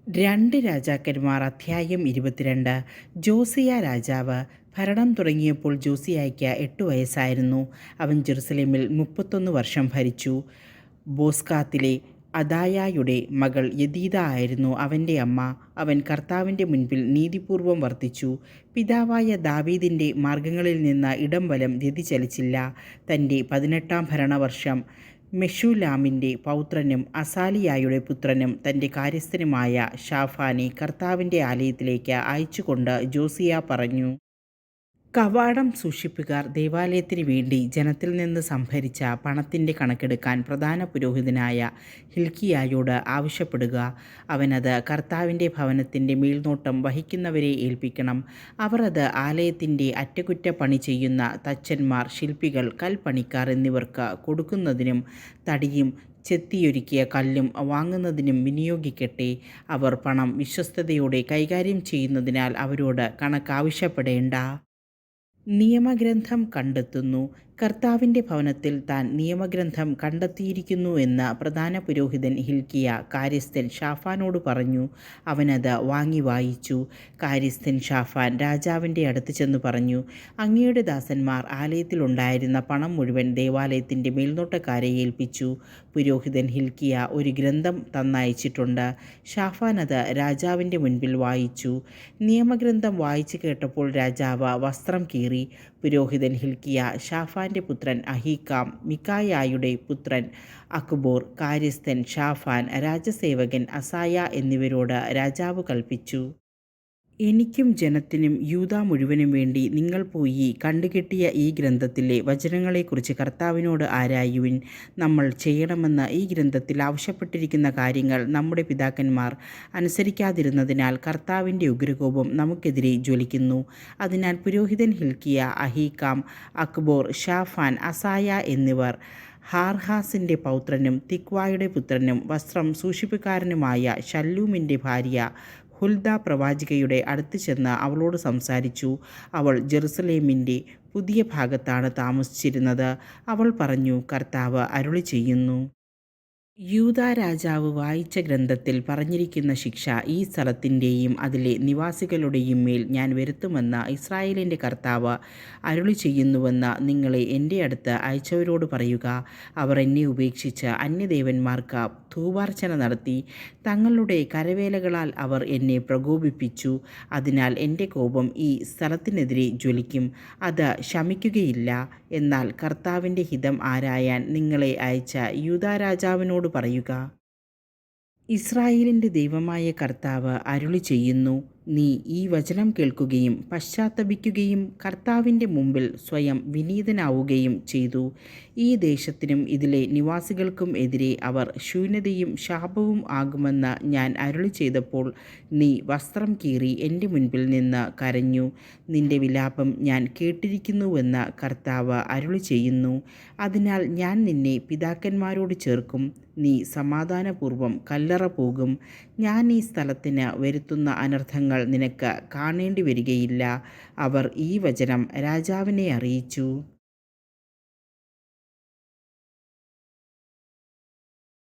രണ്ട് രാജാക്കന്മാർ അധ്യായം 22. ജോസിയ രാജാവ് ഭരണം തുടങ്ങിയപ്പോൾ ജോസിയായ്ക്ക് 8 വയസ്സായിരുന്നു. അവൻ ജെറുസലേമിൽ 31 വർഷം ഭരിച്ചു. ബോസ്കാത്തിലെ അദായായുടെ മകൾ യദീദ ആയിരുന്നു അവൻ്റെ അമ്മ. അവൻ കർത്താവിൻ്റെ മുൻപിൽ നീതിപൂർവം വർത്തിച്ചു. പിതാവായ ദാവീദിൻ്റെ മാർഗങ്ങളിൽ നിന്ന് ഇടം വലം വ്യതിചലിച്ചില്ല. തൻ്റെ 18-ാം ഭരണവർഷം മെഷുല്ലാമിൻ്റെ പൗത്രനും അസാലിയായുടെ പുത്രനും തൻ്റെ കാര്യസ്ഥനുമായ ഷാഫാനെ കർത്താവിൻ്റെ ആലയത്തിലേക്ക് അയച്ചുകൊണ്ട് ജോസിയ പറഞ്ഞു: കവാടം സൂക്ഷിപ്പുകാർ ദേവാലയത്തിന് വേണ്ടി ജനത്തിൽ നിന്ന് സംഭരിച്ച പണത്തിൻ്റെ കണക്കെടുക്കാൻ പ്രധാന പുരോഹിതനായ ഹിൽക്കിയായോട് ആവശ്യപ്പെടുക. അവനത് കർത്താവിൻ്റെ ഭവനത്തിൻ്റെ മേൽനോട്ടം വഹിക്കുന്നവരെ ഏൽപ്പിക്കണം. അവർ അത് ആലയത്തിൻ്റെ അറ്റകുറ്റപ്പണി ചെയ്യുന്ന തച്ചന്മാർ, ശില്പികൾ, കൽപ്പണിക്കാർ എന്നിവർക്ക് കൊടുക്കുന്നതിനും തടിയും ചെത്തിയൊരുക്കിയ കല്ലും വാങ്ങുന്നതിനും വിനിയോഗിക്കട്ടെ. അവർ പണം വിശ്വസ്തയോടെ കൈകാര്യം ചെയ്യുന്നതിനാൽ അവരോട് കണക്കാവശ്യപ്പെടേണ്ട. നിയമഗ്രന്ഥം കണ്ടെത്തുന്നു. കർത്താവിൻ്റെ ഭവനത്തിൽ താൻ നിയമഗ്രന്ഥം കണ്ടെത്തിയിരിക്കുന്നു എന്ന് പ്രധാന പുരോഹിതൻ ഹിൽക്കിയ കാര്യസ്ഥൻ ഷാഫാനോട് പറഞ്ഞു. അവനത് വാങ്ങി വായിച്ചു. കാര്യസ്ഥൻ ഷാഫാൻ രാജാവിൻ്റെ അടുത്ത് ചെന്ന് പറഞ്ഞു: അങ്ങയുടെ ദാസന്മാർ ആലയത്തിലുണ്ടായിരുന്ന പണം മുഴുവൻ ദേവാലയത്തിൻ്റെ മേൽനോട്ടക്കാരെ ഏൽപ്പിച്ചു. പുരോഹിതൻ ഹിൽക്കിയ ഒരു ഗ്രന്ഥം തന്നയച്ചിട്ടുണ്ട്. ഷാഫാൻ അത് രാജാവിൻ്റെ മുൻപിൽ വായിച്ചു. നിയമഗ്രന്ഥം വായിച്ചു കേട്ടപ്പോൾ രാജാവ് വസ്ത്രം കീറി. പുരോഹിതൻ ഹിൽക്കിയ ഷാഫാൻ്റെ പുത്രൻ അഹീക്കാം, മിക്കായായുടെ പുത്രൻ അക്ബോർ, കാര്യസ്ഥൻ ഷാഫാൻ, രാജസേവകൻ അസായ എന്നിവരോട് രാജാവ് കൽപ്പിച്ചു: എനിക്കും ജനത്തിനും യൂദാ മുഴുവനും വേണ്ടി നിങ്ങൾ പോയി കണ്ടുകെട്ടിയ ഈ ഗ്രന്ഥത്തിലെ വചനങ്ങളെക്കുറിച്ച് കർത്താവിനോട് ആരായുവിൻ. നമ്മൾ ചെയ്യണമെന്ന് ഈ ഗ്രന്ഥത്തിൽ ആവശ്യപ്പെട്ടിരിക്കുന്ന കാര്യങ്ങൾ നമ്മുടെ പിതാക്കന്മാർ അനുസരിക്കാതിരുന്നതിനാൽ കർത്താവിൻ്റെ ഉഗ്രകോപം നമുക്കെതിരെ ജ്വലിക്കുന്നു. അതിനാൽ പുരോഹിതൻ ഹിൽക്കിയ, അഹീക്കാം, അക്ബോർ, ഷാഫാൻ, അസായ എന്നിവർ ഹാർഹാസിൻ്റെ പൗത്രനും തിക്വായുടെ പുത്രനും വസ്ത്രം സൂക്ഷിപ്പുകാരനുമായ ശല്ലൂമിൻ്റെ ഭാര്യ ഹുൽദ പ്രവാചികയുടെ അടുത്ത് ചെന്ന് അവളോട് സംസാരിച്ചു. അവൾ ജെറുസലേമിൻ്റെ പുതിയ ഭാഗത്താണ് താമസിച്ചിരുന്നത്. അവൾ പറഞ്ഞു: കർത്താവ് അരുളി ചെയ്യുന്നു, യൂദാ രാജാവ് വായിച്ച ഗ്രന്ഥത്തിൽ പറഞ്ഞിരിക്കുന്ന ശിക്ഷ ഈ സ്ഥലത്തിൻ്റെയും അതിലെ നിവാസികളുടെയും മേൽ ഞാൻ വരുത്തുമെന്ന് ഇസ്രായേലിൻ്റെ കർത്താവ് അരുളി ചെയ്യുന്നുവെന്ന് നിങ്ങളെ എൻ്റെ അടുത്ത് അയച്ചവരോട് പറയുക. അവർ എന്നെ ഉപേക്ഷിച്ച് അന്യദേവന്മാർക്ക് ധൂപാർച്ചന നടത്തി. തങ്ങളുടെ കരവേലകളാൽ അവർ എന്നെ പ്രകോപിപ്പിച്ചു. അതിനാൽ എൻ്റെ കോപം ഈ സ്ഥലത്തിനെതിരെ ജ്വലിക്കും. അത് ശമിക്കുകയില്ല. എന്നാൽ കർത്താവിൻ്റെ ഹിതം ആരായാൻ നിങ്ങളെ അയച്ച യൂദാ രാജാവിനോട് പറയുക: ഇസ്രായേലിൻ്റെ ദൈവമായ കർത്താവ് അരുളി ചെയ്യുന്നു, നീ ഈ വചനം കേൾക്കുകയും പശ്ചാത്തപിക്കുകയും കർത്താവിൻ്റെ മുമ്പിൽ സ്വയം വിനീതനാവുകയും ചെയ്തു. ഈ ദേശത്തിനും ഇതിലെ നിവാസികൾക്കും എതിരെ അവർ ശൂന്യതയും ശാപവും ആകുമെന്ന് ഞാൻ അരുളി ചെയ്തപ്പോൾ നീ വസ്ത്രം കീറി എൻ്റെ മുൻപിൽ നിന്ന് കരഞ്ഞു. നിന്റെ വിലാപം ഞാൻ കേട്ടിരിക്കുന്നുവെന്ന് കർത്താവ് അരുളി ചെയ്യുന്നു. അതിനാൽ ഞാൻ നിന്നെ പിതാക്കന്മാരോട് ചേർക്കും. നീ സമാധാനപൂർവ്വം കല്ലറ പോകും. ഞാൻ ഈ സ്ഥലത്തിന് വരുത്തുന്ന അനർത്ഥങ്ങൾ നിനക്ക് കാണേണ്ടി വരികയില്ല. അവർ ഈ വചനം രാജാവിനെ അറിയിച്ചു.